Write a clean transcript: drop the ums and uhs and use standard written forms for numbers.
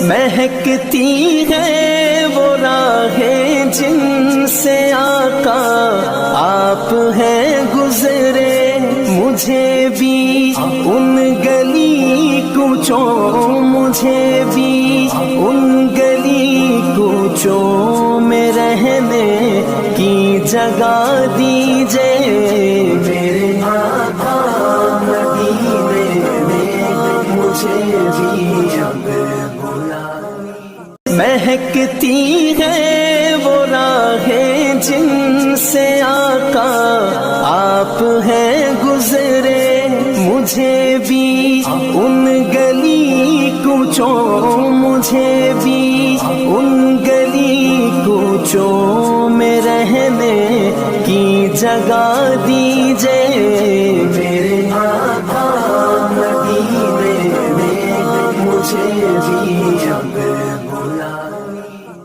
مہکتی ہے وہ راہیں جن سے آقا آپ ہیں گزرے، مجھے بھی ان گلی کوچوں، مجھے بھی ان گلی کوچوں میں رہنے کی جگہ دیجئے، میرے آقا مدینے میں مجھے بھی اب بلا۔ مہکتی ہے وہ راہیں جن سے آقا آپ ہیں گزرے، مجھے بھی ان گلی کوچوں، مجھے بھی ان گلی کوچوں میں رہنے کی جگہ دیجئے، میرے آقا مدینے میں مجھے بھی اب بلا۔